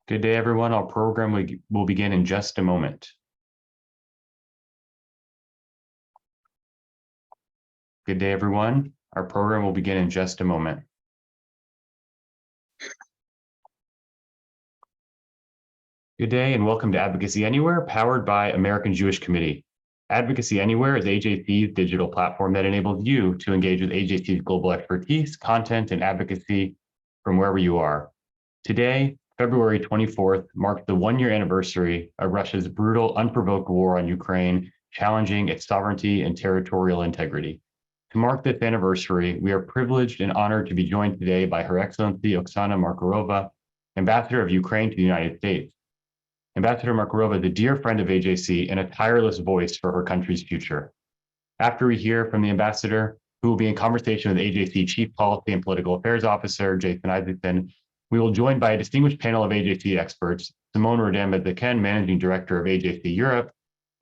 Good day, everyone. Our program will begin in just a moment. Good day, everyone. Our program will begin in just a moment. Good day and welcome to Advocacy Anywhere, powered by American Jewish Committee. Advocacy Anywhere is AJC's digital platform that enables you to engage with AJC's global expertise, content, and advocacy from wherever you are. Today, February 24th, marks the one-year anniversary of Russia's brutal, unprovoked war on Ukraine, challenging its sovereignty and territorial integrity. To mark this anniversary, we are privileged and honored to be joined today by Her Excellency Oksana Markarova, Ambassador of Ukraine to the United States. Ambassador Markarova is a dear friend of AJC and a tireless voice for her country's future. After we hear from the ambassador, who will be in conversation with AJC Chief Policy and Political Affairs Officer Jason Isaacson, we will join by a distinguished panel of AJC experts, Simone Rodin-Bezeken, Managing Director of AJC Europe,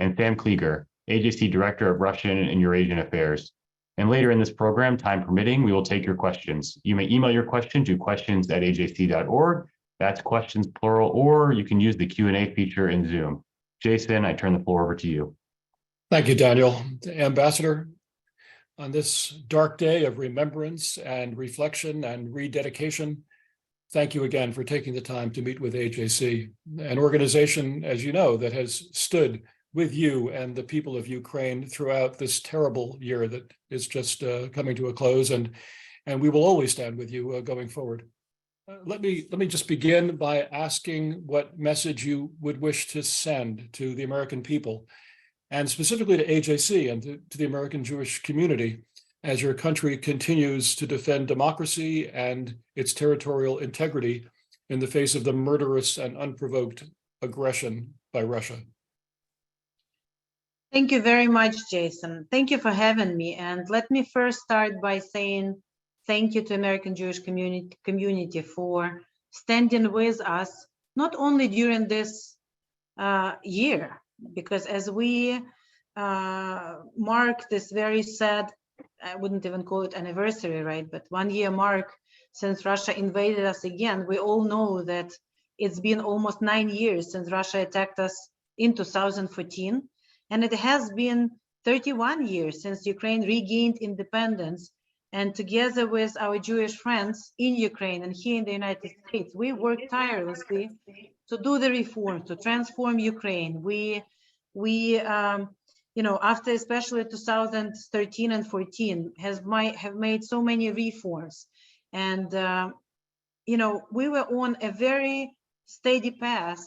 and Sam Klieger, AJC Director of Russian and Eurasian Affairs. And later in this program, time permitting, we will take your questions. You may email your question to questions@ajc.org. That's questions plural, or you can use the Q&A feature in Zoom. Jason, I turn the floor over to you. Thank you, Daniel. Ambassador, on this dark day of remembrance and reflection and rededication, thank you again for taking the time to meet with AJC, an organization, as you know, that has stood with you and the people of Ukraine throughout this terrible year that is just coming to a close, and we will always stand with you going forward. Let me just begin by asking what message you would wish to send to the American people, and specifically to AJC and to the American Jewish community, as your country continues to defend democracy and its territorial integrity in the face of the murderous and unprovoked aggression by Russia. Thank you very much, Jason. Thank you for having me. And let me first start by saying thank you to American Jewish community for standing with us, not only during this year, because as we mark this very sad, I wouldn't even call it anniversary, right? But 1 year mark since Russia invaded us again. We all know that it's been almost 9 years since Russia attacked us in 2014. And it has been 31 years since Ukraine regained independence. And together with our Jewish friends in Ukraine and here in the United States, we worked tirelessly to do the reforms, to transform Ukraine. We after especially 2013 and 14, have made so many reforms. And, we were on a very steady path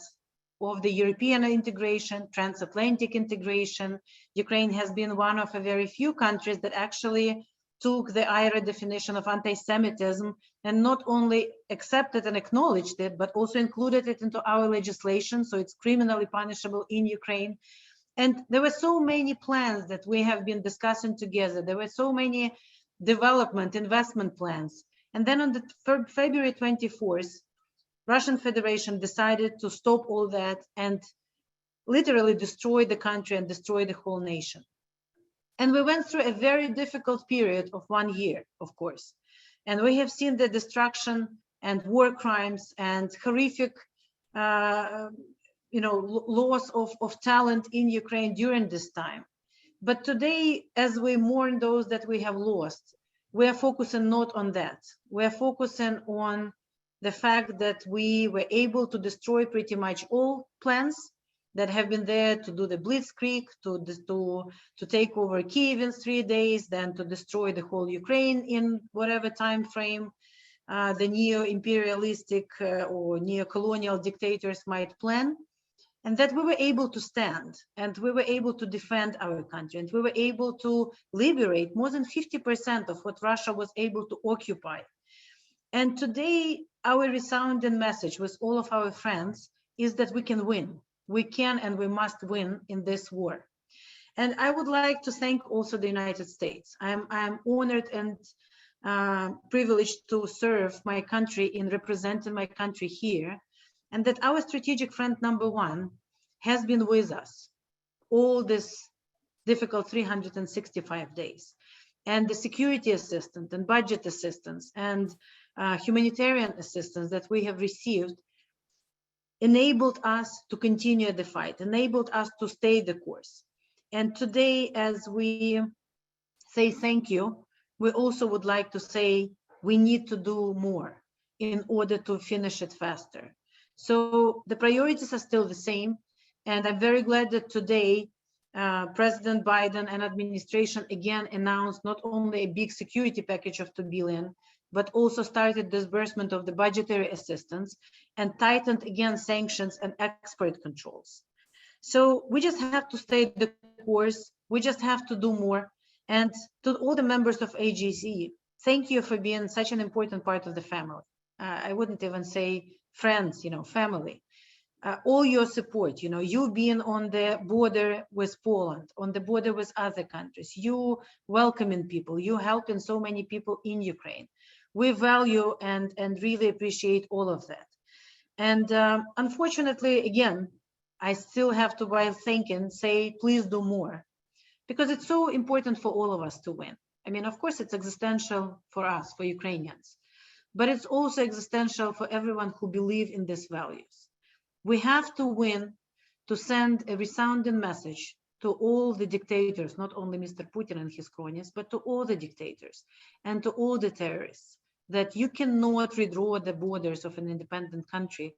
of the European integration, transatlantic integration. Ukraine has been one of a very few countries that actually took the IRA definition of anti-Semitism and not only accepted and acknowledged it, but also included it into our legislation. So it's criminally punishable in Ukraine. And there were so many plans that we have been discussing together. There were so many development, investment plans. And then on the February 24th, Russian Federation decided to stop all that and literally destroy the country and destroy the whole nation. And we went through a very difficult period of 1 year, of course. And we have seen the destruction and war crimes and horrific loss of talent in Ukraine during this time. But today, as we mourn those that we have lost, we are focusing not on that. We are focusing on the fact that we were able to destroy pretty much all plans that have been there to do the blitzkrieg, to take over Kyiv in 3 days, then to destroy the whole Ukraine in whatever time frame the neo-imperialistic or neo-colonial dictators might plan. And that we were able to stand and we were able to defend our country and we were able to liberate more than 50% of what Russia was able to occupy. And today, our resounding message with all of our friends is that we can win. We can and we must win in this war. And I would like to thank also the United States. I'm honored and privileged to serve my country in representing my country here, and that our strategic friend number one has been with us all this difficult 365 days. And the security assistance and budget assistance and humanitarian assistance that we have received enabled us to continue the fight, enabled us to stay the course. And today, as we say thank you, we also would like to say we need to do more in order to finish it faster. So the priorities are still the same. And I'm very glad that today, President Biden and administration again announced not only a big security package of $2 billion, but also started disbursement of the budgetary assistance and tightened again sanctions and export controls. So we just have to stay the course. We just have to do more. And to all the members of AJC, thank you for being such an important part of the family. I wouldn't even say friends, family. All your support, you being on the border with Poland, on the border with other countries, you welcoming people, you helping so many people in Ukraine. We value and really appreciate all of that. And unfortunately, again, I still have to, while thinking, say, please do more, because it's so important for all of us to win. I mean, of course, it's existential for us, for Ukrainians, but it's also existential for everyone who believes in these values. We have to win to send a resounding message to all the dictators, not only Mr. Putin and his cronies, but to all the dictators and to all the terrorists, that you cannot redraw the borders of an independent country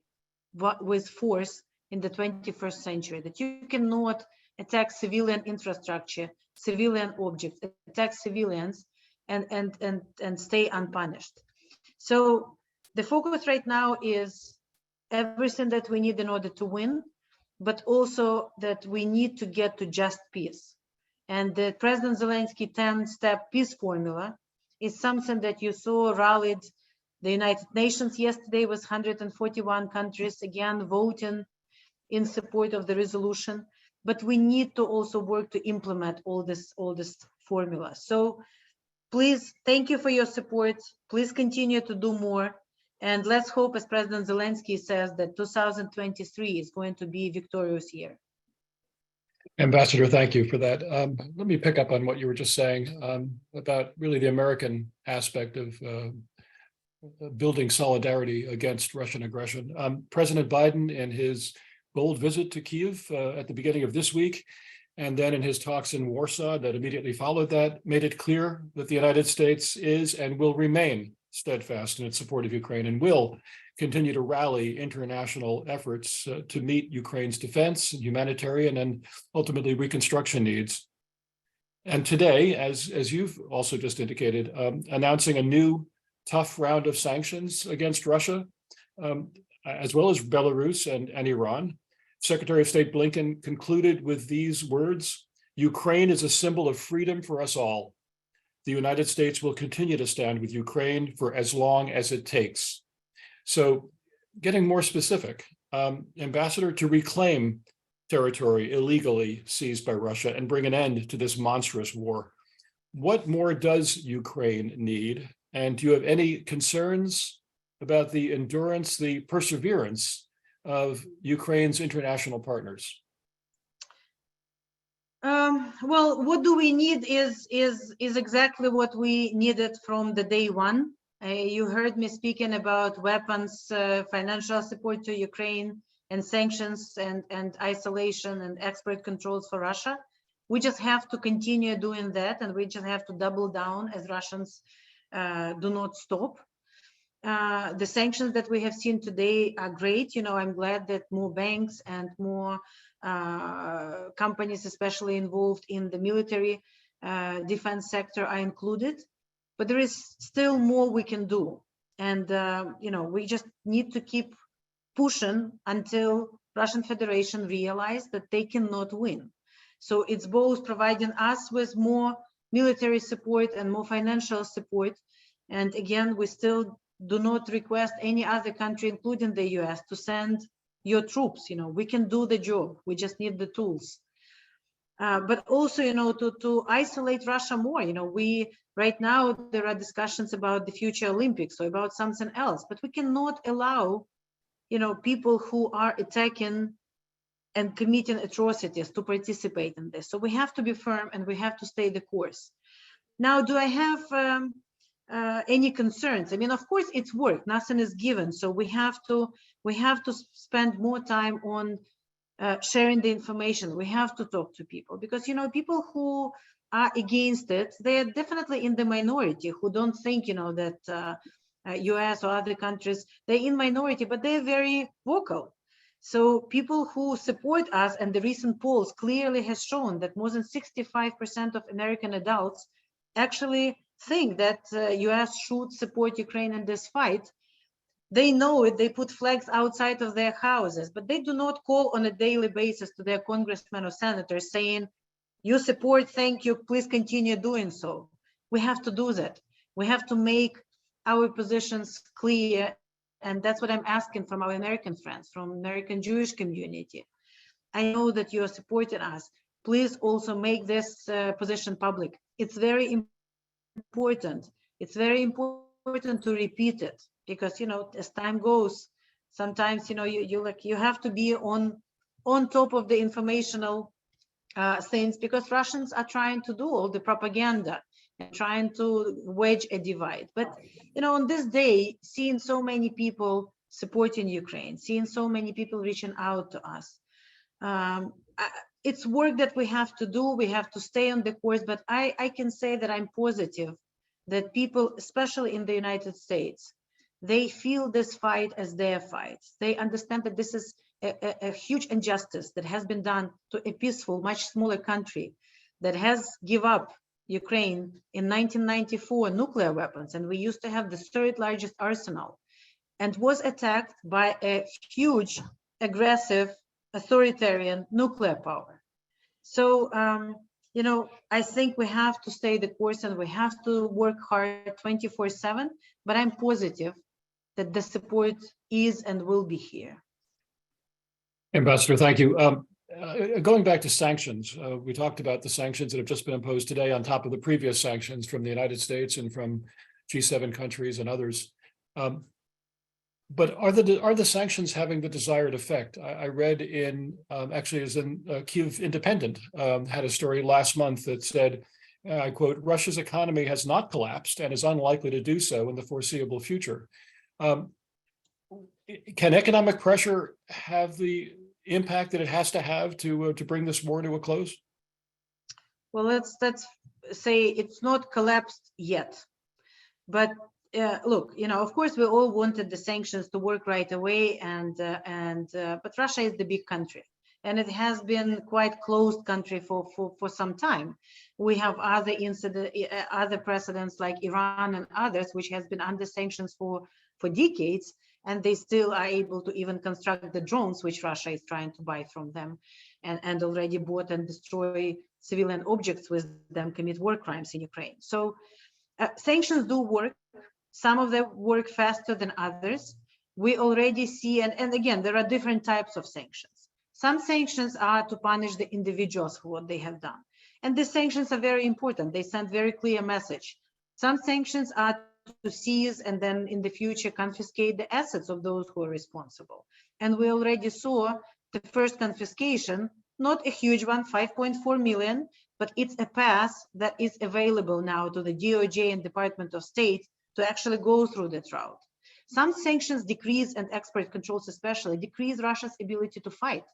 with force in the 21st century, that you cannot attack civilian infrastructure, civilian objects, attack civilians and stay unpunished. So the focus right now is everything that we need in order to win, but also that we need to get to just peace. And the President Zelensky 10-step peace formula is something that you saw rallied the United Nations yesterday with 141 countries again voting in support of the resolution. But we need to also work to implement all this formula. So please, thank you for your support. Please continue to do more. And let's hope, as President Zelensky says, that 2023 is going to be a victorious year. Ambassador, thank you for that. Let me pick up on what you were just saying about really the American aspect of building solidarity against Russian aggression. President Biden, in his bold visit to Kyiv at the beginning of this week, and then in his talks in Warsaw that immediately followed that, made it clear that the United States is and will remain steadfast in its support of Ukraine and will continue to rally international efforts to meet Ukraine's defense, humanitarian, and ultimately reconstruction needs. And today, as you've also just indicated, announcing a new tough round of sanctions against Russia, as well as Belarus and Iran. Secretary of State Blinken concluded with these words: "Ukraine is a symbol of freedom for us all. The United States will continue to stand with Ukraine for as long as it takes." So getting more specific, Ambassador, to reclaim territory illegally seized by Russia and bring an end to this monstrous war, what more does Ukraine need? And do you have any concerns about the endurance, the perseverance of Ukraine's international partners? Well, what do we need is exactly what we needed from the day one. You heard me speaking about weapons, financial support to Ukraine, and sanctions and isolation and export controls for Russia. We just have to continue doing that, and we just have to double down as Russians do not stop. The sanctions that we have seen today are great. I'm glad that more banks and more companies, especially involved in the military defense sector, are included. But there is still more we can do. And, we just need to keep pushing until Russian Federation realize that they cannot win. So it's both providing us with more military support and more financial support. And again, we still do not request any other country, including the US, to send your troops. We can do the job. We just need the tools. But also, to isolate Russia more. Right now there are discussions about the future Olympics or about something else, but we cannot allow, people who are attacking and committing atrocities to participate in this. So we have to be firm and we have to stay the course. Now, do I have any concerns. I mean, of course, it's work. Nothing is given, so we have to spend more time on sharing the information. We have to talk to people because people who are against it, they are definitely in the minority, who don't think that US or other countries, they're in minority, but they're very vocal. So people who support us, and the recent polls clearly has shown that more than 65% of American adults actually think that US should support Ukraine in this fight. They know it, they put flags outside of their houses, but they do not call on a daily basis to their congressmen or senators saying, you support, thank you, please continue doing so. We have to do that. We have to make our positions clear, and that's what I'm asking from our American friends, from American Jewish community. I know that you are supporting us. Please also make this position public. It's very important. It's very important to repeat it because as time goes, sometimes you have to be on top of the informational things, because Russians are trying to do all the propaganda and trying to wedge a divide. But on this day, seeing so many people supporting Ukraine, seeing so many people reaching out to us, it's work that we have to do. We have to stay on the course, but I can say that I'm positive that people, especially in the United States, they feel this fight as their fight. They understand that this is a huge injustice that has been done to a peaceful, much smaller country that has give up Ukraine in 1994 nuclear weapons, and we used to have the third largest arsenal, and was attacked by a huge, aggressive, authoritarian nuclear power. So, I think we have to stay the course and we have to work hard 24/7, but I'm positive that the support is and will be here. Ambassador, thank you. Going back to sanctions, we talked about the sanctions that have just been imposed today on top of the previous sanctions from the United States and from G7 countries and others. But are the sanctions having the desired effect? I read in, actually, as in Kyiv Independent, had a story last month that said, I quote, Russia's economy has not collapsed and is unlikely to do so in the foreseeable future. Can economic pressure have the impact that it has to have to bring this war to a close? Well, let's say it's not collapsed yet, but look, of course, we all wanted the sanctions to work right away, but Russia is the big country, and it has been quite closed country for some time. We have other precedents like Iran and others, which has been under sanctions for decades, and they still are able to even construct the drones, which Russia is trying to buy from them, and already bought and destroy civilian objects with them, commit war crimes in Ukraine. So sanctions do work. Some of them work faster than others. We already see, and again, there are different types of sanctions. Some sanctions are to punish the individuals for what they have done. And the sanctions are very important. They send very clear message. Some sanctions are to seize and then in the future confiscate the assets of those who are responsible. And we already saw the first confiscation, not a huge one, 5.4 million, but it's a path that is available now to the DOJ and Department of State to actually go through that route. Some sanctions decrease, and export controls especially, decrease Russia's ability to fight.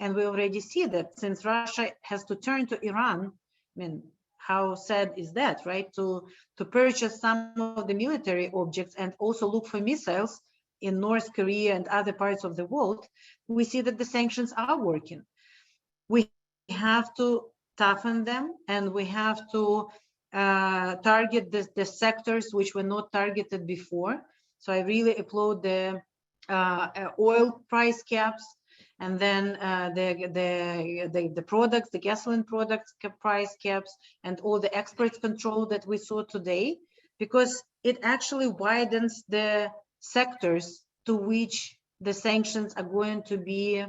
And we already see that since Russia has to turn to Iran, I mean, how sad is that, right? To purchase some of the military objects and also look for missiles in North Korea and other parts of the world, we see that the sanctions are working. We have to toughen them, and we have to target the sectors which were not targeted before. So I really applaud the oil price caps, and then the products, the gasoline products price caps, and all the export control that we saw today, because it actually widens the sectors to which the sanctions are going to be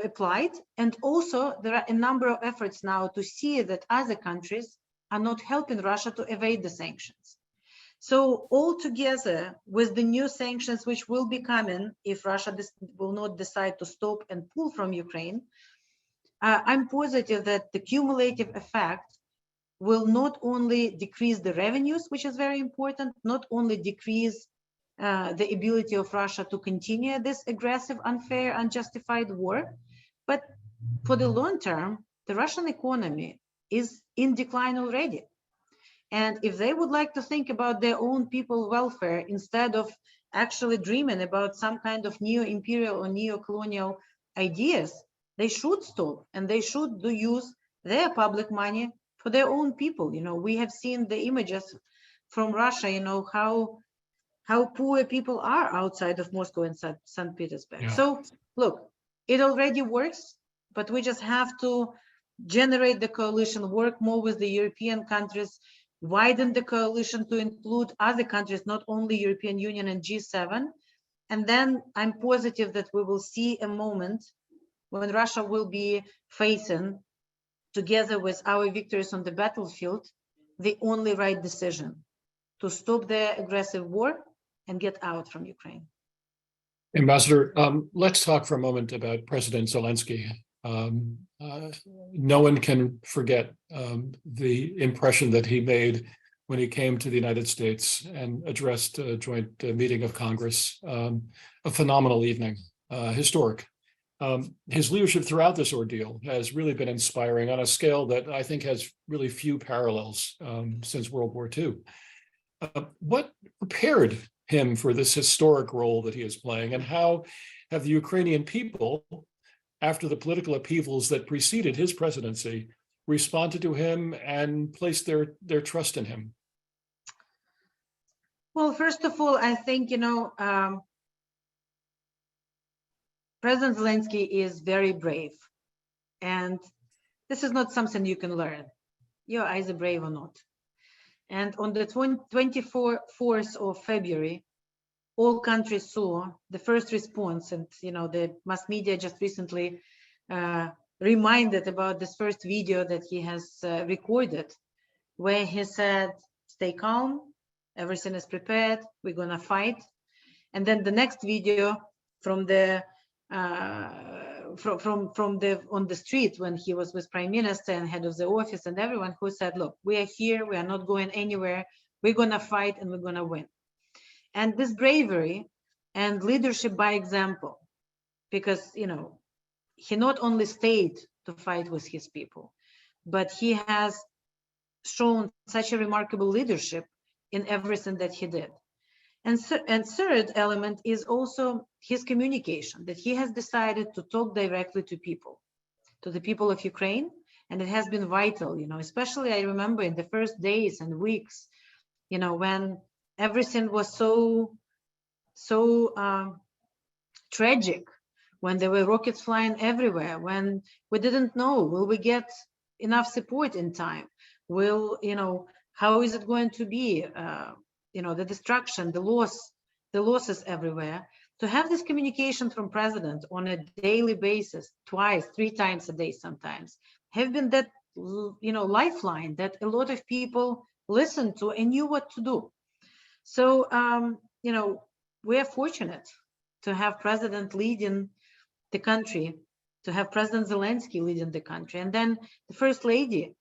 applied. And also there are a number of efforts now to see that other countries are not helping Russia to evade the sanctions. So altogether, with the new sanctions which will be coming if Russia will not decide to stop and pull from Ukraine, I'm positive that the cumulative effect will not only decrease the revenues, which is very important, not only decrease the ability of Russia to continue this aggressive, unfair, unjustified war, but for the long term, the Russian economy is in decline already. And if they would like to think about their own people's welfare instead of actually dreaming about some kind of neo-imperial or neo-colonial ideas, they should stop and they should use their public money for their own people. You know, we have seen the images from Russia, you know, how poor people are outside of Moscow and St. Petersburg. Yeah. So look, it already works, but we just have to generate the coalition, work more with the European countries, widen the coalition to include other countries, not only European Union and G7. And then I'm positive that we will see a moment when Russia will be facing, together with our victories on the battlefield, the only right decision to stop their aggressive war and get out from Ukraine. Ambassador, let's talk for a moment about President Zelensky. No one can forget the impression that he made when he came to the United States and addressed a joint meeting of Congress. A phenomenal evening, historic. His leadership throughout this ordeal has really been inspiring on a scale that I think has really few parallels since World War II. What prepared him for this historic role that he is playing, and how have the Ukrainian people, after the political upheavals that preceded his presidency, responded to him and placed their trust in him? Well, first of all, I think, you know, President Zelensky is very brave. And this is not something you can learn. You're either brave or not. And on the 24th of February, all countries saw the first response, and you know the mass media just recently reminded about this first video that he has recorded, where he said, "Stay calm, everything is prepared, we're gonna fight." And then the next video from the on the street when he was with Prime Minister and head of the office and everyone, who said, "Look, we are here, we are not going anywhere, we're gonna fight and we're gonna win." And this bravery and leadership by example, because you know he not only stayed to fight with his people, but he has shown such a remarkable leadership in everything that he did. And third element is also his communication, that he has decided to talk directly to people, to the people of Ukraine, and it has been vital, you know, especially I remember in the first days and weeks, you know, when everything was so tragic, when there were rockets flying everywhere, when we didn't know, will we get enough support in time? Will, you know, how is it going to be? You know, the destruction, the losses everywhere. To have this communication from president on a daily basis, twice, 3 times a day sometimes, have been that, you know, lifeline that a lot of people listened to and knew what to do. So, you know, we are fortunate to have president leading the country, to have President Zelensky leading the country. And then the First Lady,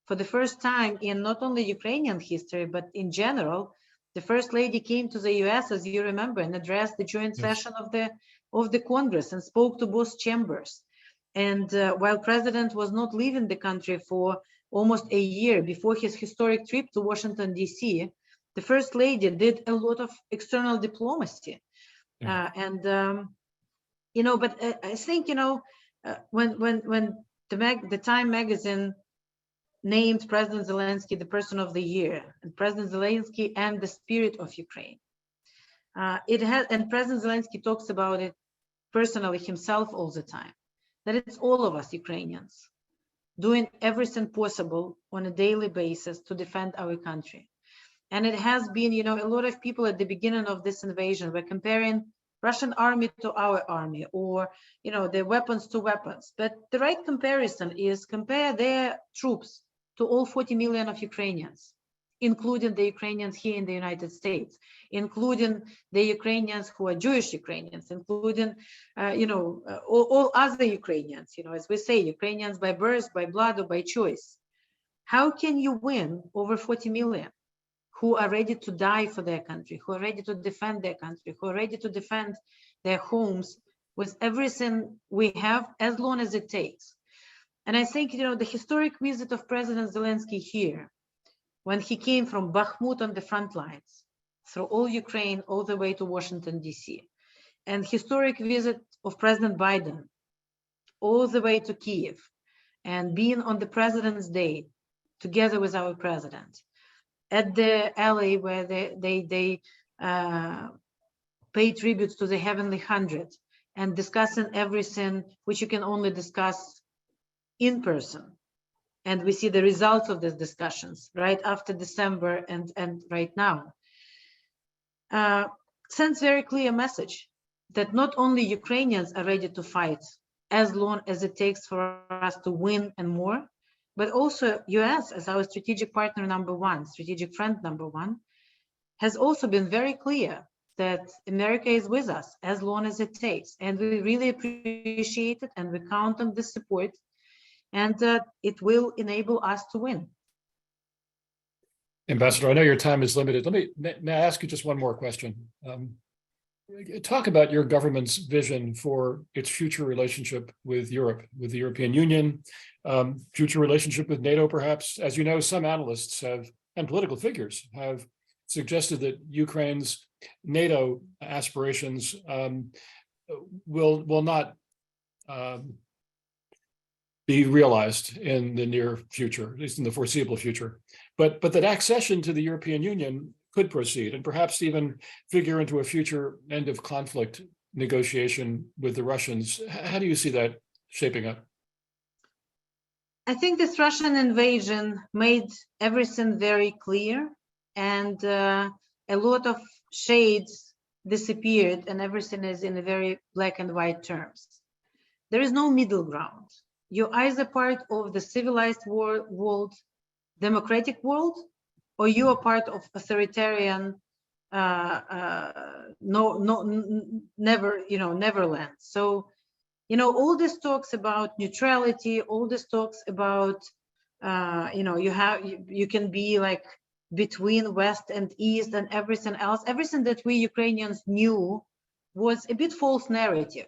for the first time in not only Ukrainian history, but in general, the First Lady came to the US, as you remember, and addressed the joint session of the Congress and spoke to both chambers. And while President was not leaving the country for almost a year before his historic trip to Washington, D.C., the First Lady did a lot of external diplomacy. You know, but I think, you know, when the Time magazine named President Zelensky the person of the year, and President Zelensky and the spirit of Ukraine. And President Zelensky talks about it personally himself all the time, that it's all of us Ukrainians doing everything possible on a daily basis to defend our country. And it has been, you know, a lot of people at the beginning of this invasion were comparing Russian army to our army, or, you know, the weapons to weapons. But the right comparison is compare their troops to all 40 million of Ukrainians, including the Ukrainians here in the United States, including the Ukrainians who are Jewish Ukrainians, including, you know, all other Ukrainians, you know, as we say, Ukrainians by birth, by blood, or by choice. How can you win over 40 million who are ready to die for their country, who are ready to defend their country, who are ready to defend their homes with everything we have, as long as it takes? And I think, the historic visit of President Zelensky here, when he came from Bakhmut on the front lines, through all Ukraine, all the way to Washington, D.C., and historic visit of President Biden, all the way to Kiev, and being on the President's Day, together with our president, at the alley where they pay tributes to the Heavenly Hundred, and discussing everything which you can only discuss in person. And we see the results of these discussions right after December and right now. Sends very clear message that not only Ukrainians are ready to fight as long as it takes for us to win and more, but also US, as our strategic partner number one, strategic friend number one, has also been very clear that America is with us as long as it takes. And we really appreciate it, and we count on this support, and it will enable us to win. Ambassador, I know your time is limited. May I ask you just one more question? Talk about your government's vision for its future relationship with Europe, with the European Union, future relationship with NATO, perhaps. As you know, some analysts have, and political figures have suggested that Ukraine's NATO aspirations will not be realized in the near future, at least in the foreseeable future, but that accession to the European Union could proceed and perhaps even figure into a future end of conflict negotiation with the Russians. How do you see that shaping up? I think this Russian invasion made everything very clear, and a lot of shades disappeared, and everything is in a very black and white terms. There is no middle ground. You're either part of the civilized world, democratic world, or you are part of authoritarian, Neverland. So, all this talks about neutrality, all this talks about, you can be like between West and East and everything else. Everything that we Ukrainians knew was a bit false narrative.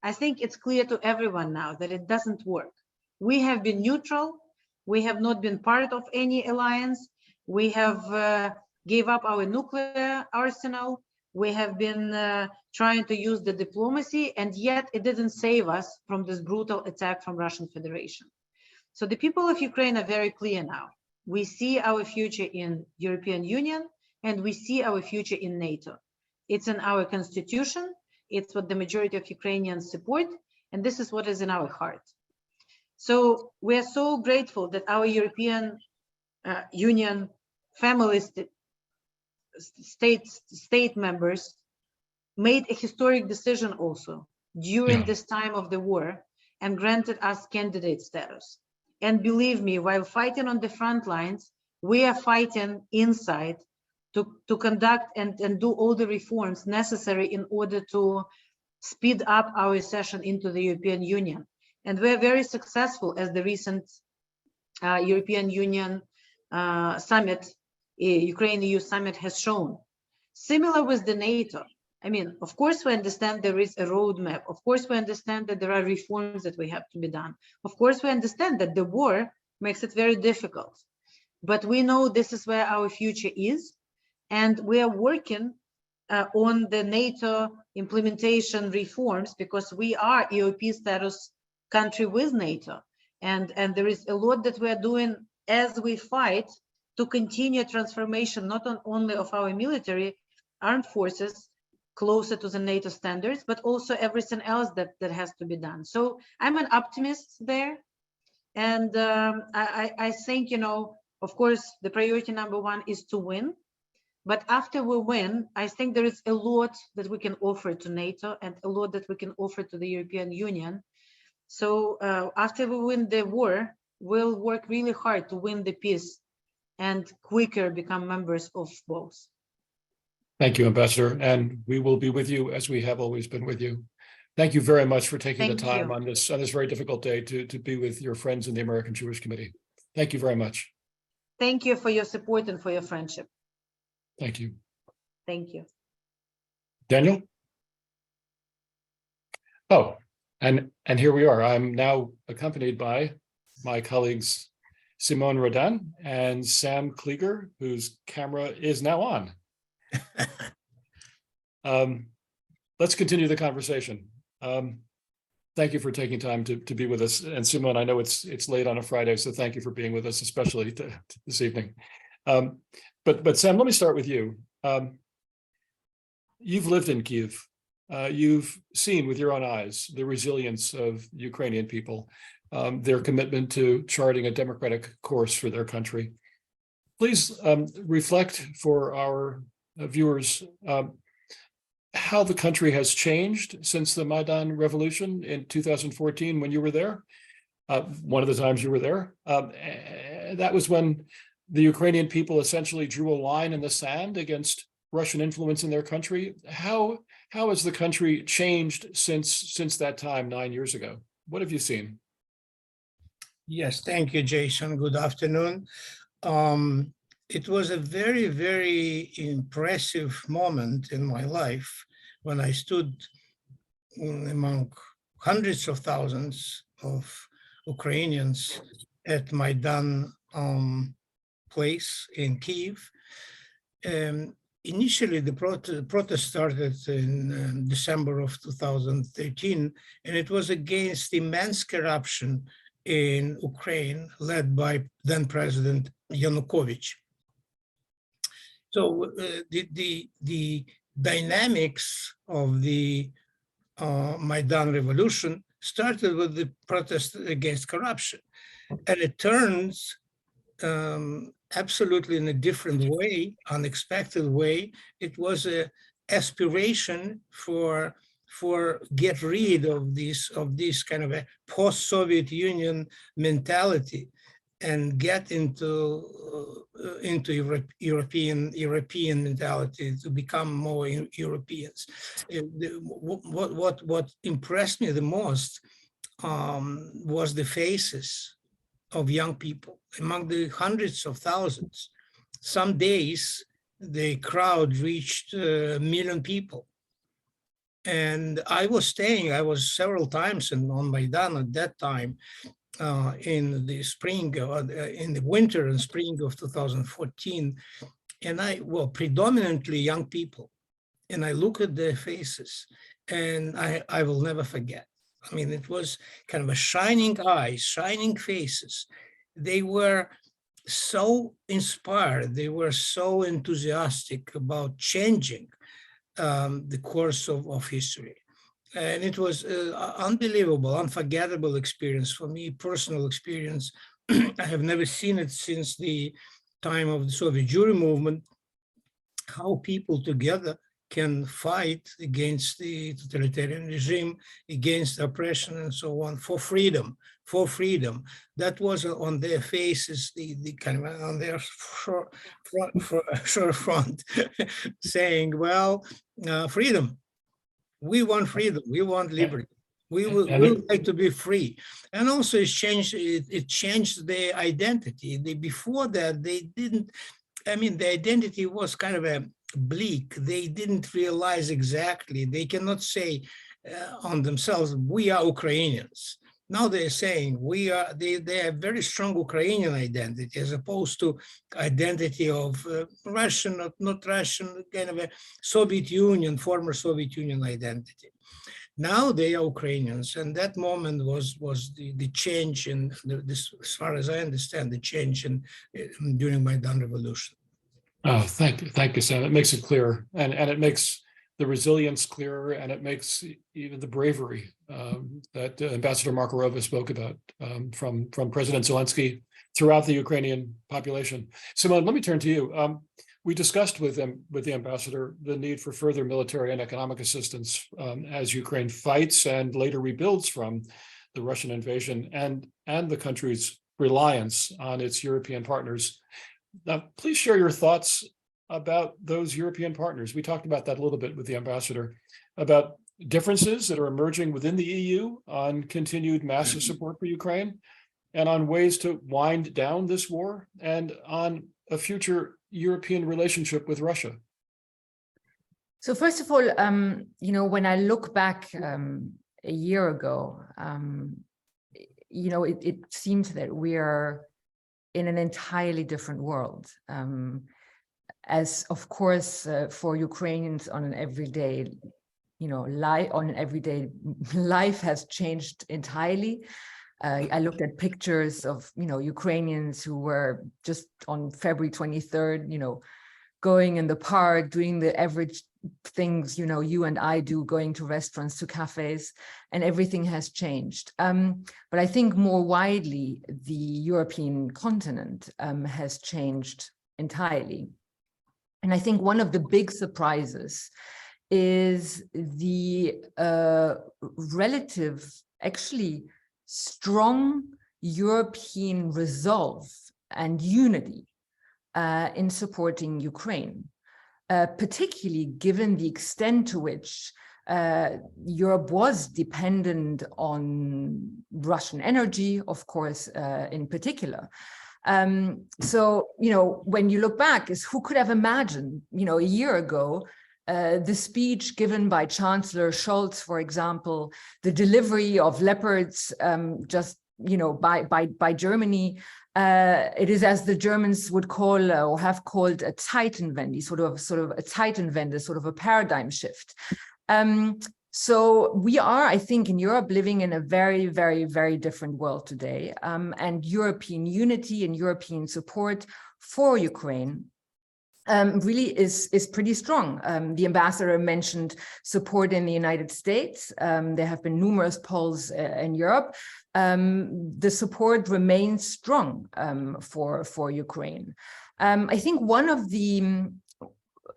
I think it's clear to everyone now that it doesn't work. We have been neutral. We have not been part of any alliance. We have gave up our nuclear arsenal. We have been trying to use the diplomacy, and yet it didn't save us from this brutal attack from Russian Federation. So the people of Ukraine are very clear now. We see our future in European Union, and we see our future in NATO. It's in our constitution. It's what the majority of Ukrainians support, and this is what is in our heart. So we are so grateful that our European Union family state members made a historic decision also during this time of the war and granted us candidate status. And believe me, while fighting on the front lines, we are fighting inside to conduct and do all the reforms necessary in order to speed up our accession into the European Union. And we're very successful, as the recent European Union summit, Ukraine-EU summit has shown. Similar with the NATO. I mean, of course, we understand there is a roadmap. Of course, we understand that there are reforms that we have to be done. Of course, we understand that the war makes it very difficult. But we know this is where our future is. And we are working on the NATO implementation reforms because we are EOP status country with NATO. And there is a lot that we are doing as we fight to continue transformation, not only of our military armed forces closer to the NATO standards, but also everything else that has to be done. So I'm an optimist there. And I think, of course, the priority number one is to win. But after we win, I think there is a lot that we can offer to NATO and a lot that we can offer to the European Union. So after we win the war, we'll work really hard to win the peace and quicker become members of both. Thank you, Ambassador. And we will be with you as we have always been with you. Thank you very much for taking the time on this very difficult day to be with your friends in the American Jewish Committee. Thank you very much. thank you for your support and for your friendship. Thank you. Thank you. Daniel? Oh, and here we are. I'm now accompanied by my colleagues Simone Rodin and Sam Klieger, whose camera is now on. Let's continue the conversation. Thank you for taking time to be with us. And Simone, I know it's late on a Friday, so thank you for being with us, especially this evening. But Sam, let me start with you. You've lived in Kyiv. You've seen with your own eyes the resilience of Ukrainian people, their commitment to charting a democratic course for their country. Please reflect for our viewers how the country has changed since the Maidan Revolution in 2014 when you were there. One of the times you were there. That was when the Ukrainian people essentially drew a line in the sand against Russian influence in their country. How has the country changed since that time 9 years ago? What have you seen? Yes, thank you, Jason. Good afternoon. It was a very, very impressive moment in my life when I stood among hundreds of thousands of Ukrainians at Maidan place in Kyiv. Initially, the protest started in December of 2013, and it was against immense corruption in Ukraine, led by then President Yanukovych. So the dynamics of the Maidan Revolution started with the protest against corruption, and it turns absolutely in a different way, unexpected way. It was an aspiration for get rid of this kind of a post-Soviet Union mentality and get into European mentality, to become more Europeans. What impressed me the most was the faces of young people among the hundreds of thousands. Some days the crowd reached 1 million people. And I was several times on Maidan at that time, in the spring, in the winter and spring of 2014. And predominantly young people. And I look at their faces and I will never forget. I mean, it was kind of a shining eyes, shining faces. They were so inspired. They were so enthusiastic about changing the course of history. And it was unbelievable, unforgettable experience for me, personal experience. I have never seen it since the time of the Soviet Jewry movement, how people together can fight against the totalitarian regime, against oppression and so on, for freedom, for freedom. That was on their faces, the kind of on their short front, saying, well, freedom. We want freedom. We want liberty. We would like to be free. And also it changed their identity. Before that, they didn't, I mean, the identity was kind of a bleak. They didn't realize exactly. They cannot say on themselves, we are Ukrainians. Now they're saying they have very strong Ukrainian identity as opposed to identity of Russian, not Russian, kind of a Soviet Union, former Soviet Union identity. Now they are Ukrainians, and that moment was the change in this, as far as I understand, the change during Maidan Revolution. Oh, thank you, Sam. It makes it clear, and it makes the resilience clearer, and it makes even the bravery that Ambassador Markarova spoke about from President Zelensky throughout the Ukrainian population. Simone, let me turn to you. We discussed with the ambassador the need for further military and economic assistance as Ukraine fights and later rebuilds from the Russian invasion and the country's reliance on its European partners. Now, please share your thoughts about those European partners. We talked about that a little bit with the ambassador, about differences that are emerging within the EU on continued massive support for Ukraine, and on ways to wind down this war and on a future European relationship with Russia? So first of all, when I look back a year ago, it seems that we are in an entirely different world. As of course, for Ukrainians on an everyday, life has changed entirely. I looked at pictures of, Ukrainians who were just on February 23rd, going in the park, doing the average things, you and I do, going to restaurants, to cafes, and everything has changed. But I think more widely, the European continent has changed entirely. And I think one of the big surprises is the relative, actually strong European resolve and unity in supporting Ukraine, particularly given the extent to which Europe was dependent on Russian energy, of course, in particular. So, when you look back, is who could have imagined, a year ago, the speech given by Chancellor Scholz, for example, the delivery of Leopards just, by Germany. It is, as the Germans would call or have called, a Zeitenwende, sort of a Zeitenwende, sort of a paradigm shift. So we are, I think, in Europe living in a very, very, very different world today. And European unity and European support for Ukraine really is pretty strong. The ambassador mentioned support in the United States. There have been numerous polls in Europe. The support remains strong for Ukraine. I think one of the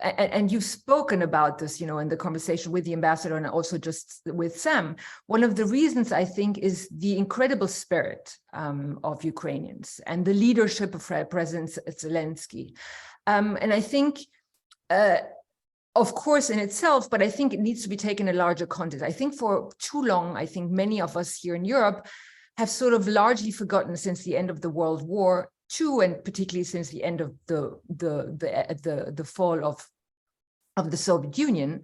and you've spoken about this, in the conversation with the ambassador and also just with Sam. One of the reasons, I think, is the incredible spirit of Ukrainians and the leadership of President Zelensky. And I think, of course, in itself, but I think it needs to be taken in a larger context. I think for too long, I think many of us here in Europe have sort of largely forgotten since the end of the World War II, and particularly since the end of the fall of the Soviet Union,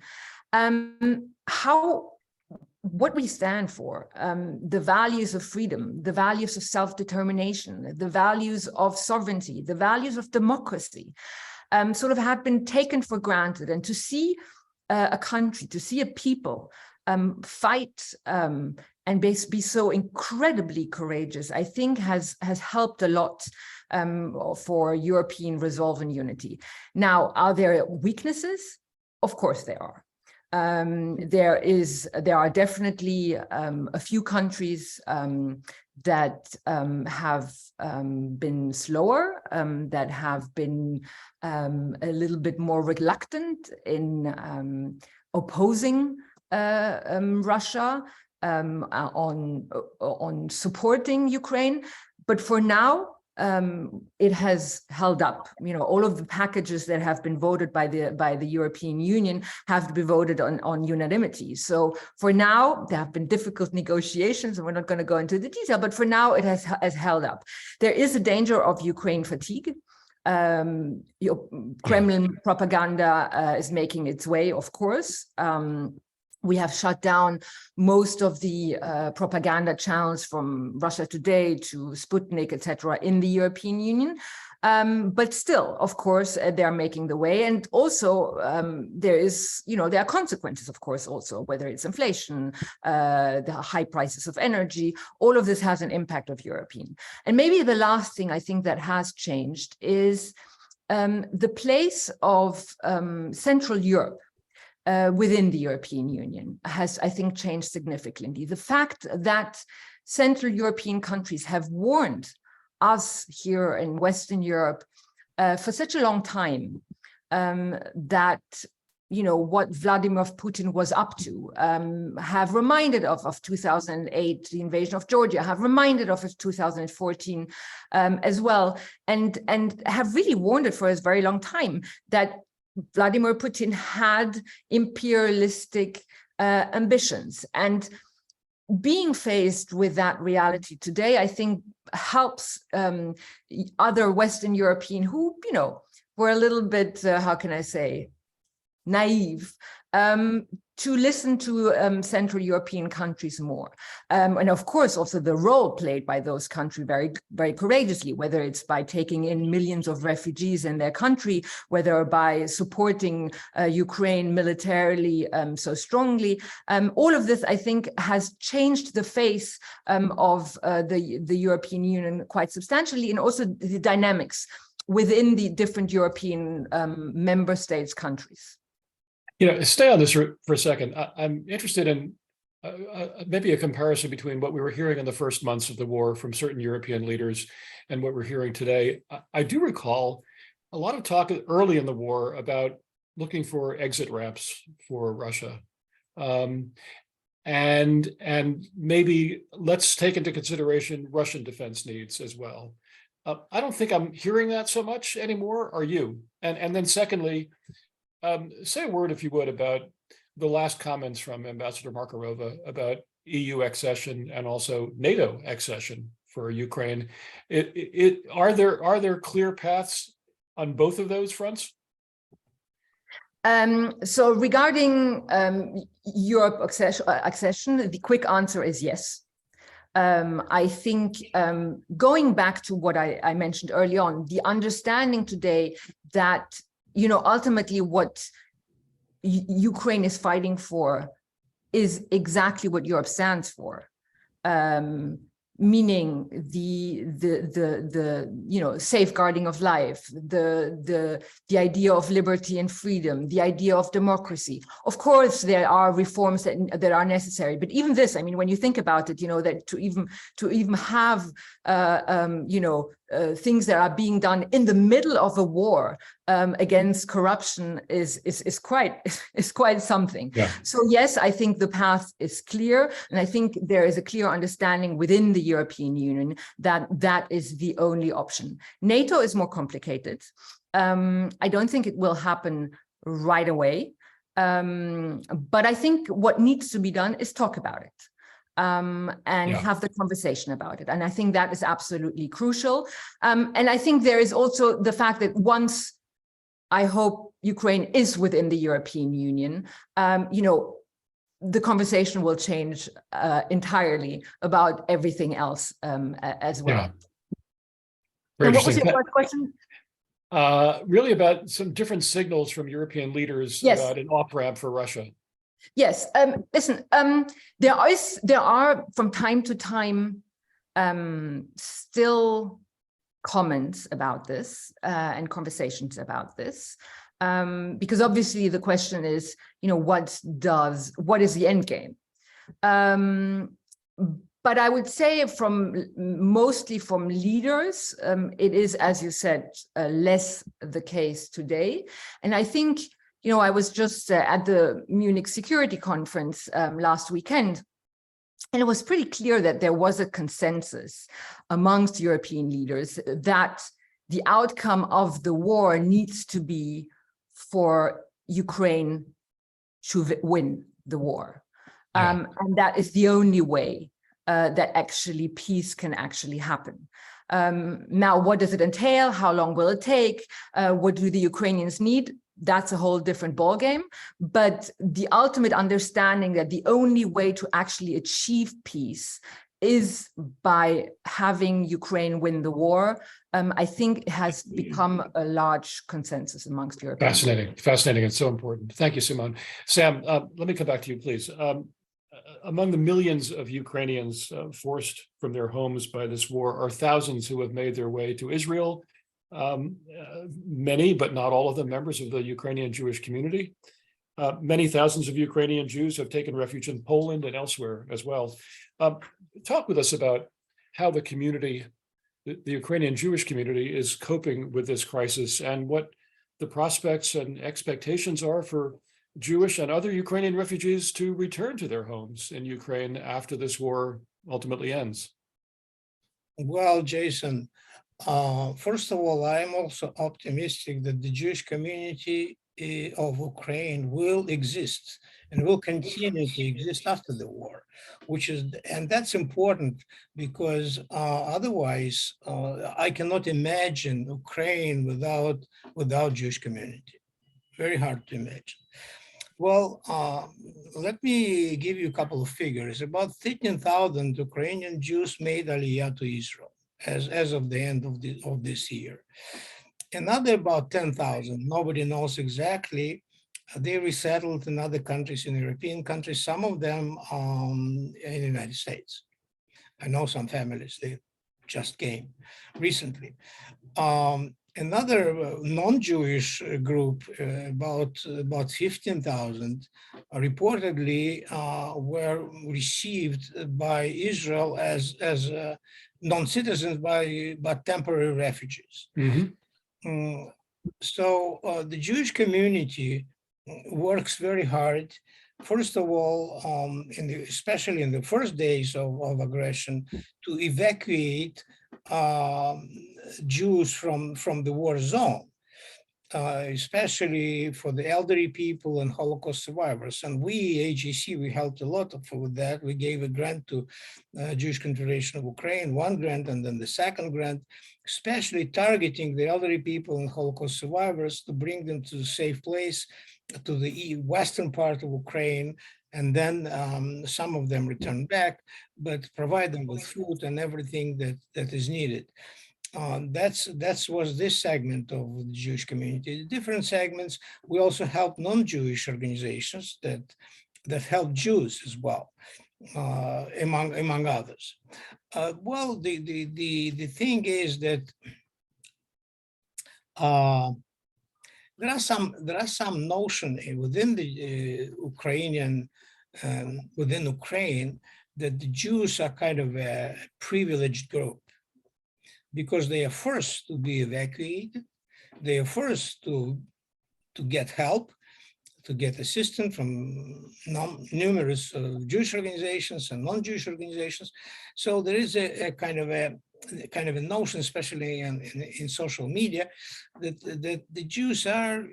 what we stand for, the values of freedom, the values of self-determination, the values of sovereignty, the values of democracy, sort of have been taken for granted. And to see a country, to see a people fight and be so incredibly courageous, I think has helped a lot for European resolve and unity. Now, are there weaknesses? Of course there are. There are definitely a few countries that have been slower, that have been a little bit more reluctant in opposing Russia, on supporting Ukraine. But for now, it has held up. All of the packages that have been voted by the European Union have to be voted on unanimity. So for now, there have been difficult negotiations, and we're not going to go into the detail, but for now it has held up. There is a danger of Ukraine fatigue. Kremlin propaganda is making its way, of course. We have shut down most of the propaganda channels from Russia Today to Sputnik, etc., in the European Union. But still, of course, they're making the way. And also there are consequences, of course, also, whether it's inflation, the high prices of energy, all of this has an impact of European. And maybe the last thing I think that has changed is the place of Central Europe within the European Union has, I think, changed significantly. The fact that Central European countries have warned us here in Western Europe for such a long time that, what Vladimir Putin was up to, have reminded of 2008, the invasion of Georgia, have reminded of 2014 as well, and have really warned it for a very long time that Vladimir Putin had imperialistic ambitions. And being faced with that reality today, I think helps other Western European who, were a little bit, how can I say, naive, to listen to Central European countries more. And of course, also the role played by those countries very, very courageously, whether it's by taking in millions of refugees in their country, whether by supporting Ukraine militarily so strongly. All of this, I think, has changed the face of the European Union quite substantially, and also the dynamics within the different European member states' countries. Stay on this for a second. I'm interested in maybe a comparison between what we were hearing in the first months of the war from certain European leaders and what we're hearing today. I do recall a lot of talk early in the war about looking for exit ramps for Russia. And maybe let's take into consideration Russian defense needs as well. I don't think I'm hearing that so much anymore. Are you? And then secondly, say a word, if you would, about the last comments from Ambassador Markarova about EU accession and also NATO accession for Ukraine. Are there clear paths on both of those fronts? So regarding Europe accession, the quick answer is yes. I think going back to what I mentioned early on, the understanding today that ultimately what Ukraine is fighting for is exactly what Europe stands for, meaning the safeguarding of life, the idea of liberty and freedom, the idea of democracy. Of course, there are reforms that are necessary, but even this, I mean, when you think about it, that to even have things that are being done in the middle of a war against corruption is quite something. Yeah. So yes, I think the path is clear, and I think there is a clear understanding within the European Union that that is the only option. NATO is more complicated. I don't think it will happen right away, but I think what needs to be done is talk about it. Have the conversation about it. And I think that is absolutely crucial. And I think there is also the fact that once I hope Ukraine is within the European Union, the conversation will change entirely about everything else as well. Yeah. And what was your first question? Really about some different signals from European leaders about an off-ramp for Russia. Yes, listen, there are from time to time still comments about this and conversations about this, because obviously the question is, what is the end game? But I would say mostly from leaders, it is, as you said, less the case today. And I think, I was just at the Munich Security Conference last weekend, and it was pretty clear that there was a consensus amongst European leaders that the outcome of the war needs to be for Ukraine to win the war. And that is the only way that actually peace can actually happen. Now, what does it entail? How long will it take? What do the Ukrainians need? That's a whole different ballgame. But the ultimate understanding that the only way to actually achieve peace is by having Ukraine win the war, I think has become a large consensus amongst Europeans. Fascinating, and so important. Thank you, Simone. Sam, let me come back to you, please. Among the millions of Ukrainians forced from their homes by this war are thousands who have made their way to Israel. Many, but not all of them, members of the Ukrainian Jewish community. Many thousands of Ukrainian Jews have taken refuge in Poland and elsewhere as well. Talk with us about how the community, the Ukrainian Jewish community, is coping with this crisis and what the prospects and expectations are for Jewish and other Ukrainian refugees to return to their homes in Ukraine after this war ultimately ends. Well, Jason, first of all, I'm also optimistic that the Jewish community of Ukraine will exist and will continue to exist after the war, and that's important because otherwise I cannot imagine Ukraine without Jewish community. Very hard to imagine. Well, let me give you a couple of figures. About 13,000 Ukrainian Jews made Aliyah to Israel as of the end of this year. Another about 10,000, nobody knows exactly, they resettled in other countries, in European countries, some of them in the United States. I know some families, they just came recently. Another non-Jewish group, about 15,000, reportedly were received by Israel as non-citizens, but temporary refugees. Mm-hmm. So the Jewish community works very hard. First of all, especially in the first days of aggression, to evacuate Jews from the war zone, especially for the elderly people and Holocaust survivors. And we, AJC, we helped a lot with that. We gave a grant to Jewish Confederation of Ukraine, one grant, and then the second grant, especially targeting the elderly people and Holocaust survivors to bring them to a safe place, to the western part of Ukraine, and then some of them return back, but provide them with food and everything that is needed. That was this segment of the Jewish community. Different segments, we also help non-Jewish organizations that help Jews as well, among others. Well, the thing is that there are some notion within the Ukrainian within Ukraine that the Jews are kind of a privileged group because they are first to be evacuated, they are first to get help, to get assistance from numerous Jewish organizations and non-Jewish organizations. So there is a kind of a notion, especially in social media, that the Jews are,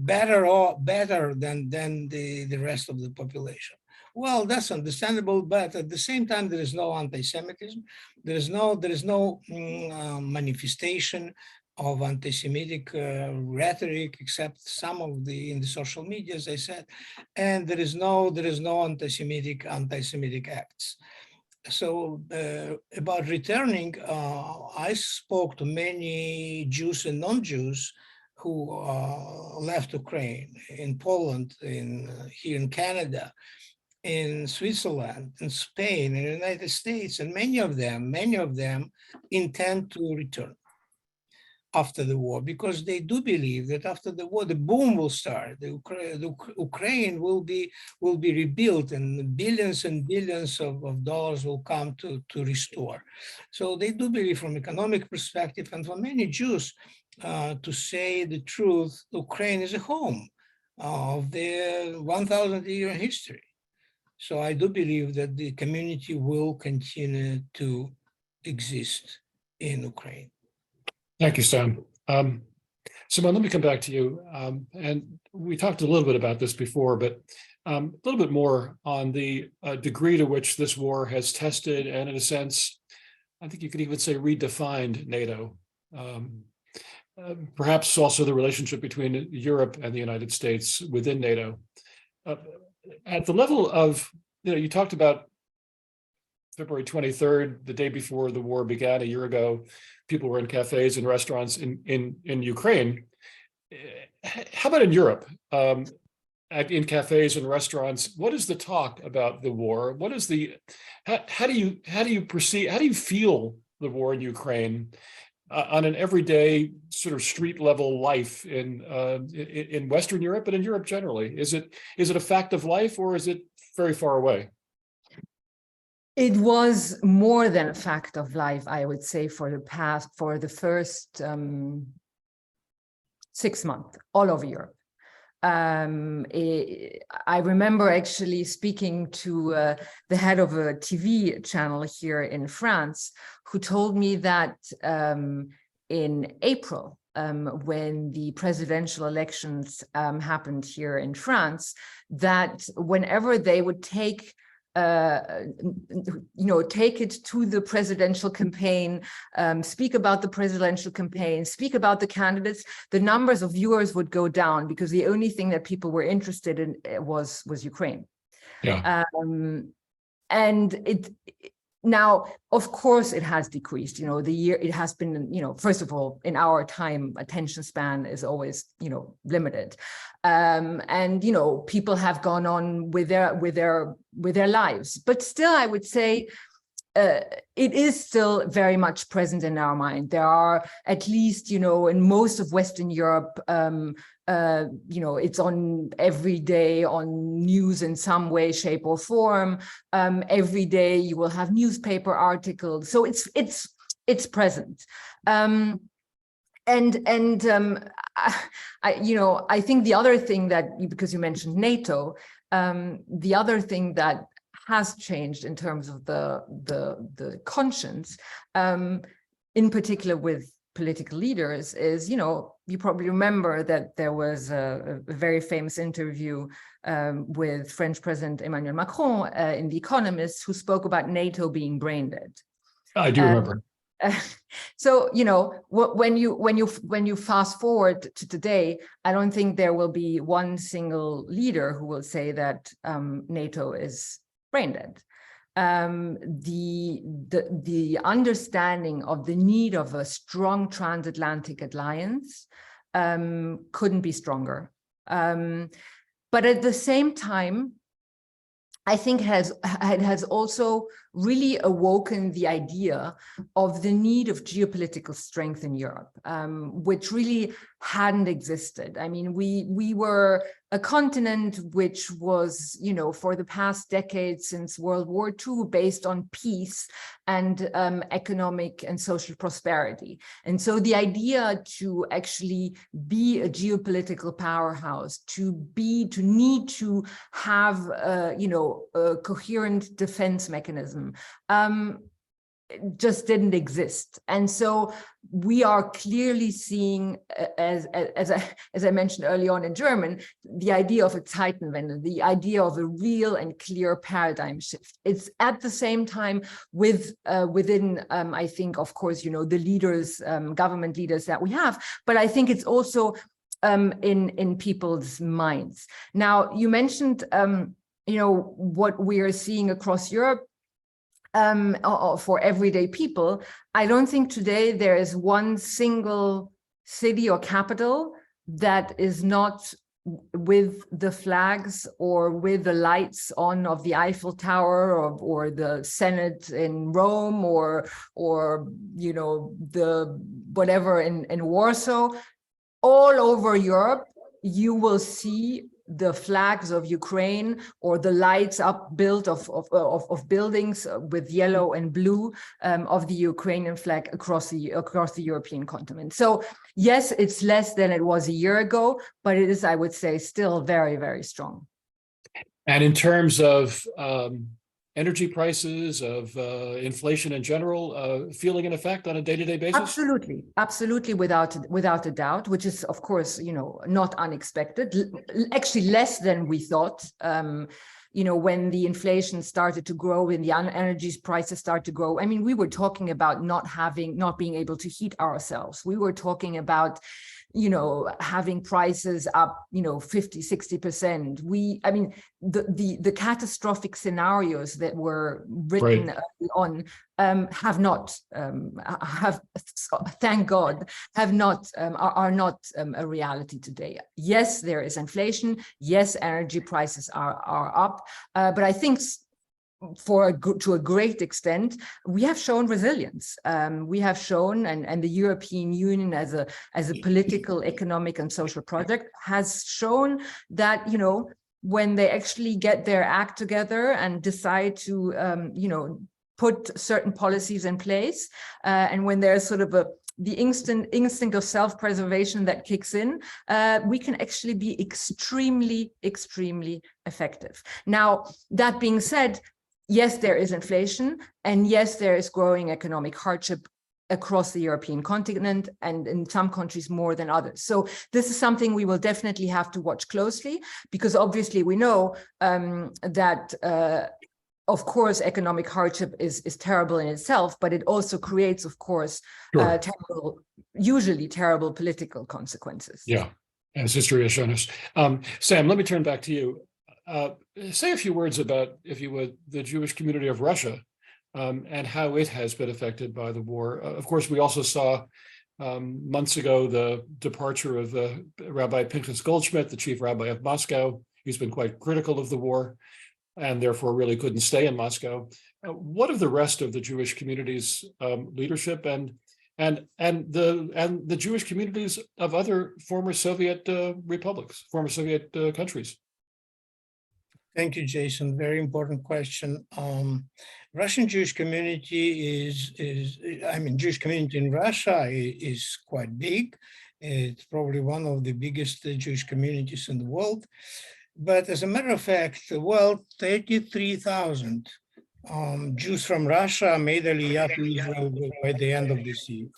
better than the rest of the population. Well, that's understandable, but at the same time, there is no anti-Semitism. There is no manifestation of anti-Semitic rhetoric, except some of in the social media, as I said, and there is no anti-Semitic acts. So about returning, I spoke to many Jews and non-Jews who left Ukraine, in Poland, here in Canada, in Switzerland, in Spain, in the United States, and many of them intend to return after the war, because they do believe that after the war, the boom will start. The Ukraine will be rebuilt, and billions of dollars will come to restore. So they do believe, from economic perspective, and for many Jews, to say the truth, Ukraine is a home of their 1,000-year history. So I do believe that the community will continue to exist in Ukraine. Thank you, Sam. Simon, let me come back to you. And we talked a little bit about this before, but a little bit more on the degree to which this war has tested and, in a sense, I think you could even say redefined NATO. Perhaps also the relationship between Europe and the United States within NATO. At the level of, you talked about February 23rd, the day before the war began a year ago, people were in cafes and restaurants in Ukraine. How about in Europe? In cafes and restaurants, what is the talk about the war? What is how do you feel the war in Ukraine on an everyday sort of street level life in Western Europe and in Europe generally? Is it a fact of life, or is it very far away? It was more than a fact of life, I would say, for the first 6 months, all over Europe. I remember actually speaking to the head of a TV channel here in France, who told me that in April, when the presidential elections happened here in France, that whenever they would take take it to the presidential campaign, speak about the presidential campaign, speak about the candidates, the numbers of viewers would go down because the only thing that people were interested in was Ukraine. Yeah. And now, of course, it has decreased. It has been, first of all, in our time, attention span is always, limited. And people have gone on with their lives. But still, I would say it is still very much present in our mind. There are, at least, in most of Western Europe, it's on every day on news in some way, shape, or form. Every day you will have newspaper articles, so it's present. I think the other thing that, because you mentioned NATO, the other thing that has changed in terms of the conscience, in particular with political leaders, is, you probably remember that there was a very famous interview with French President Emmanuel Macron in The Economist, who spoke about NATO being brain dead. I do remember. So, when you fast forward to today, I don't think there will be one single leader who will say that NATO is brain dead. The understanding of the need of a strong transatlantic alliance couldn't be stronger. But at the same time, I think it has also really awoken the idea of the need of geopolitical strength in Europe, which really hadn't existed. I mean, we were a continent which was, for the past decades since World War II, based on peace and economic and social prosperity. And so the idea to actually be a geopolitical powerhouse, to need to have, a coherent defense mechanism, just didn't exist. And so we are clearly seeing, as I mentioned early on in German, the idea of a Zeitenwende, the idea of a real and clear paradigm shift. It's at the same time within, I think, of course, the leaders, government leaders that we have, but I think it's also in people's minds. Now, you mentioned, what we are seeing across Europe. For everyday people, I don't think today there is one single city or capital that is not with the flags or with the lights on of the Eiffel Tower or the Senate in Rome or the whatever in Warsaw. All over Europe, you will see the flags of Ukraine or the lights up built of buildings with yellow and blue of the Ukrainian flag across the European continent. So yes, it's less than it was a year ago, but it is, I would say, still very, very strong. And in terms of energy prices, of inflation in general, feeling an effect on a day-to-day basis? Absolutely, without a doubt, which is, of course, not unexpected. Actually, less than we thought. When the inflation started to grow and the energy prices started to grow. I mean, we were talking about not being able to heat ourselves. We were talking about having prices up, 50-60%. The catastrophic scenarios that were written early on thank God, are not a reality today. Yes, there is inflation. Yes, energy prices are up. But I think to a great extent, we have shown resilience. We have shown, and the European Union as a political, economic, and social project has shown that, when they actually get their act together and decide to, put certain policies in place, and when there's sort of the instinct of self-preservation that kicks in, we can actually be extremely, extremely effective. Now, that being said, yes, there is inflation, and yes, there is growing economic hardship across the European continent, and in some countries more than others. So this is something we will definitely have to watch closely, because obviously we know that of course, economic hardship is terrible in itself, but it also creates, of course, usually terrible political consequences. Yeah, as history has shown us. Sam, let me turn back to you. Say a few words about, if you would, the Jewish community of Russia and how it has been affected by the war. Of course, we also saw months ago the departure of Rabbi Pinchas Goldschmidt, the chief rabbi of Moscow. He's been quite critical of the war and therefore really couldn't stay in Moscow. What of the rest of the Jewish community's leadership and the Jewish communities of other former Soviet republics, former Soviet countries? Thank you, Jason. Very important question. Russian Jewish community Jewish community in Russia is quite big. It's probably one of the biggest Jewish communities in the world. But as a matter of fact, 33,000 Jews from Russia made Aliyah to Israel by the end of this year.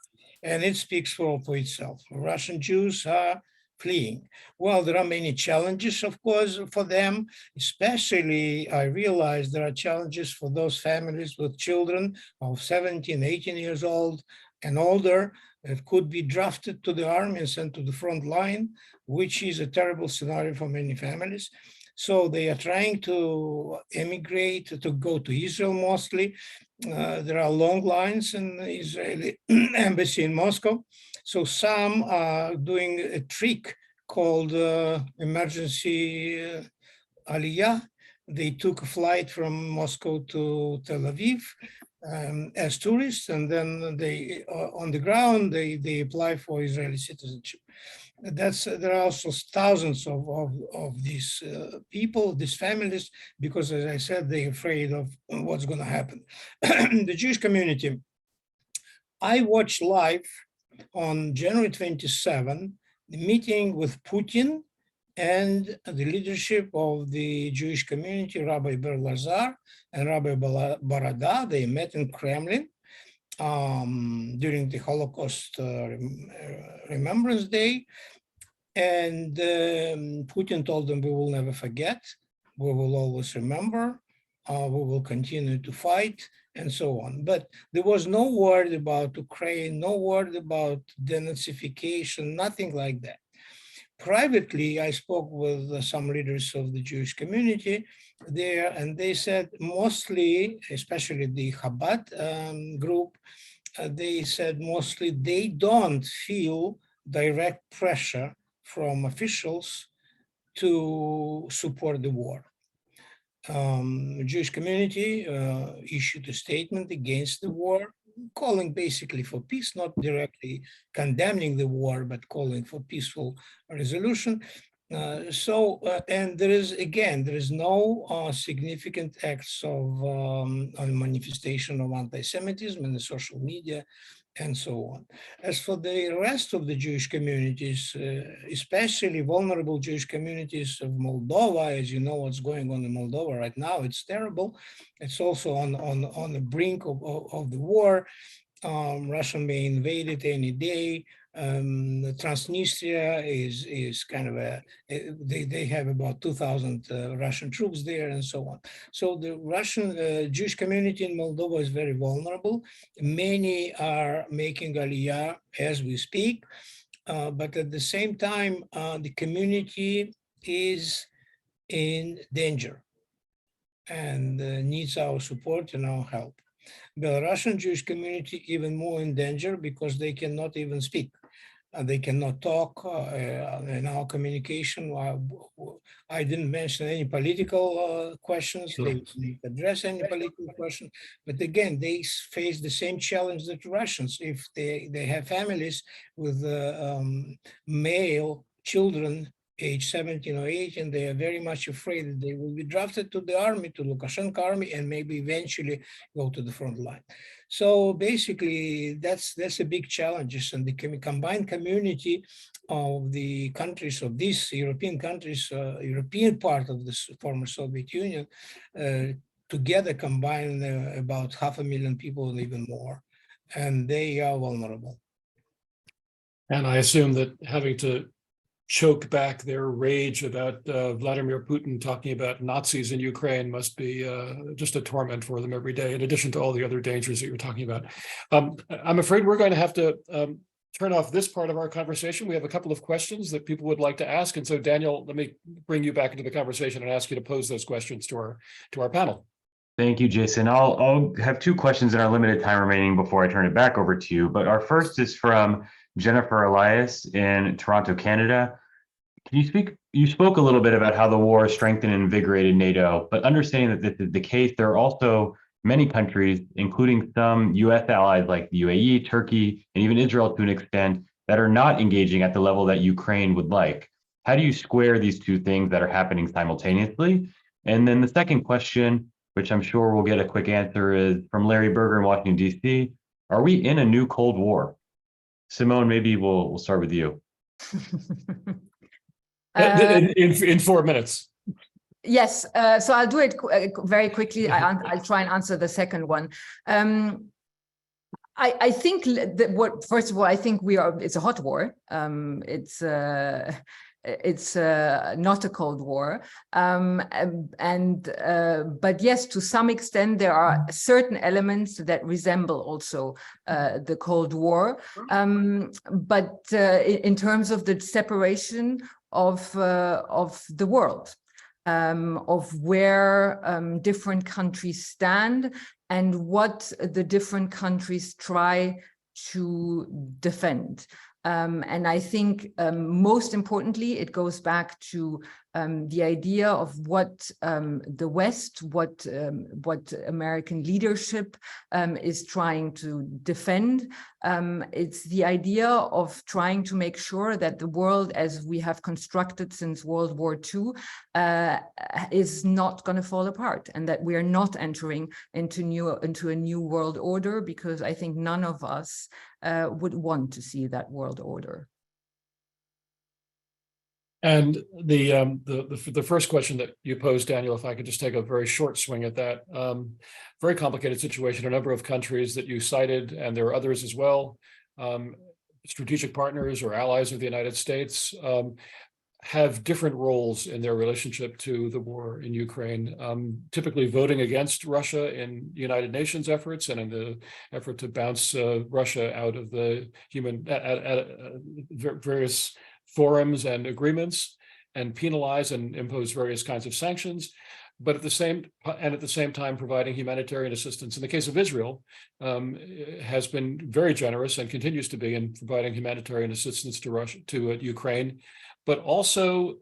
And it speaks for itself. Russian Jews are fleeing. Well, there are many challenges, of course, for them. Especially, I realize there are challenges for those families with children of 17, 18 years old and older that could be drafted to the army and sent to the front line, which is a terrible scenario for many families. So they are trying to emigrate, to go to Israel mostly. There are long lines in the Israeli embassy in Moscow. So some are doing a trick called emergency aliyah. They took a flight from Moscow to Tel Aviv as tourists, and then they on the ground they apply for Israeli citizenship. There are also thousands of these people, these families, because as I said, they're afraid of what's going to happen. The Jewish community, I watched live on January 27 the meeting with Putin and the leadership of the Jewish community, Rabbi Ber Lazar and Rabbi Barada. They met in Kremlin during the Holocaust Remembrance Day. And Putin told them, we will never forget, we will always remember, we will continue to fight, and so on. But there was no word about Ukraine, no word about denazification, nothing like that. Privately, I spoke with some leaders of the Jewish community there, and they said mostly, especially the Chabad group, they said mostly they don't feel direct pressure from officials to support the war. The Jewish community issued a statement against the war, calling basically for peace, not directly condemning the war, but calling for peaceful resolution. And there is no significant acts of manifestation of anti-Semitism in the social media and so on. As for the rest of the Jewish communities, especially vulnerable Jewish communities of Moldova, as you know what's going on in Moldova right now, it's terrible. It's also on the brink of the war. Russia may invade it any day. Transnistria is kind of they have about 2,000 Russian troops there and so on. So the Russian Jewish community in Moldova is very vulnerable. Many are making aliyah as we speak, but at the same time, the community is in danger and needs our support and our help. Belarusian Jewish community even more in danger because they cannot even speak. They cannot talk in our communication. I didn't mention any political questions. They didn't address any political questions. But again, they face the same challenge that Russians. If they have families with male children age 17 or 18, they are very much afraid that they will be drafted to the army, to Lukashenko army, and maybe eventually go to the front line. So basically, that's a big challenge. And the combined community of the countries of these European countries, European part of the former Soviet Union, together combine about 500,000 people and even more. and they are vulnerable. And I assume that having to choke back their rage about Vladimir Putin talking about Nazis in Ukraine must be just a torment for them every day, in addition to all the other dangers that you're talking about. I'm afraid we're going to have to turn off this part of our conversation. We have a couple of questions that people would like to ask. And so, Daniel, let me bring you back into the conversation and ask you to pose those questions to our panel. Thank you, Jason. I'll have two questions in our limited time remaining before I turn it back over to you. But our first is from Jennifer Elias in Toronto, Canada. You spoke a little bit about how the war strengthened and invigorated NATO, but understanding that this is the case, there are also many countries, including some US allies like the UAE, Turkey, and even Israel to an extent, that are not engaging at the level that Ukraine would like. How do you square these two things that are happening simultaneously? And then the second question, which I'm sure we'll get a quick answer, is from Larry Berger in Washington, D.C. Are we in a new Cold War? Simone, maybe we'll start with you. In 4 minutes. Yes, so I'll do it very quickly. I'll try and answer the second one. I think that first of all, I think it's a hot war. It's not a Cold War. But yes, to some extent, there are certain elements that resemble also the Cold War. But in terms of the separation of the world, of where different countries stand and what the different countries try to defend. And I think most importantly, it goes back to the idea of what the West, what American leadership is trying to defend. It's the idea of trying to make sure that the world as we have constructed since World War II is not going to fall apart, and that we are not entering into a new world order, because I think none of us would want to see that world order. And the first question that you posed, Daniel, if I could just take a very short swing at that. Very complicated situation, a number of countries that you cited, and there are others as well, strategic partners or allies of the United States, have different roles in their relationship to the war in Ukraine, typically voting against Russia in United Nations efforts and in the effort to bounce Russia out of the various forums and agreements, and penalize and impose various kinds of sanctions, but at the same time providing humanitarian assistance. In the case of Israel, has been very generous and continues to be in providing humanitarian assistance to Ukraine, but also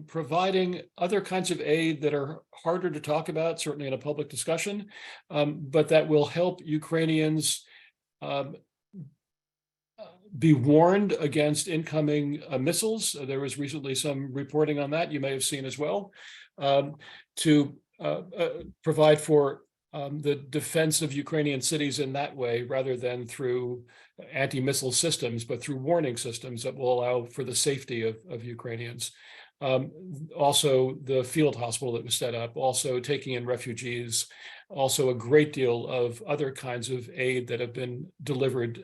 providing other kinds of aid that are harder to talk about, certainly in a public discussion, but that will help Ukrainians be warned against incoming missiles. There was recently some reporting on that, you may have seen as well, to provide for the defense of Ukrainian cities in that way, rather than through anti-missile systems, but through warning systems that will allow for the safety of Ukrainians. Also, the field hospital that was set up, also taking in refugees, also a great deal of other kinds of aid that have been delivered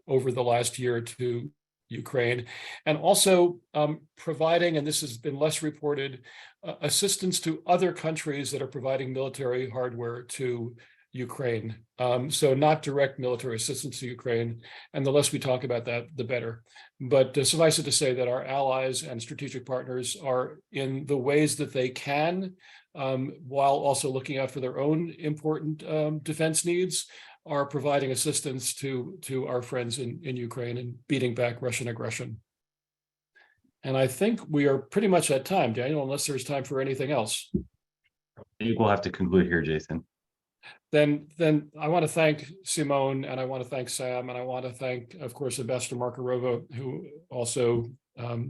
over the last year to Ukraine, and also providing, and this has been less reported, assistance to other countries that are providing military hardware to Ukraine. So not direct military assistance to Ukraine, and the less we talk about that, the better. But suffice it to say that our allies and strategic partners are, in the ways that they can, while also looking out for their own important defense needs, are providing assistance to our friends in Ukraine and beating back Russian aggression. And I think we are pretty much at time, Daniel, unless there's time for anything else. I think we'll have to conclude here, Jason. Then I want to thank Simone, and I want to thank Sam, and I want to thank, of course, Ambassador Markarova, who also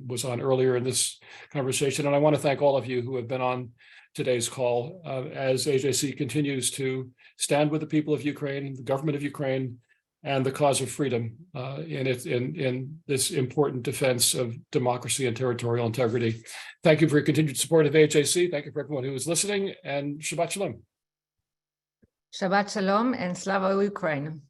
was on earlier in this conversation. And I want to thank all of you who have been on today's call as AJC continues to stand with the people of Ukraine, the government of Ukraine, and the cause of freedom in this important defense of democracy and territorial integrity. Thank you for your continued support of AJC. Thank you for everyone who is listening, and Shabbat Shalom. Shabbat Shalom and Slava Ukraine.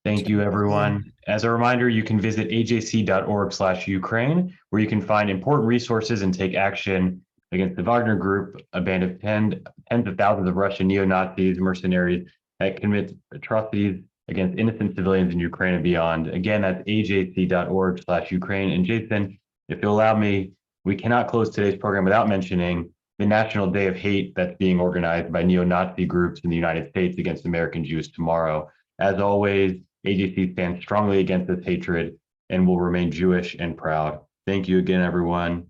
Thank you, everyone. As a reminder, you can visit ajc.org/Ukraine, where you can find important resources and take action against the Wagner Group, a band of tens of thousands of Russian neo-Nazis, mercenaries that commit atrocities against innocent civilians in Ukraine and beyond. Again, that's ajc.org/Ukraine. And Jason, if you'll allow me, we cannot close today's program without mentioning the National Day of Hate that's being organized by neo-Nazi groups in the United States against American Jews tomorrow. As always, AJC stands strongly against this hatred and will remain Jewish and proud. Thank you again, everyone,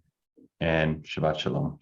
and Shabbat Shalom.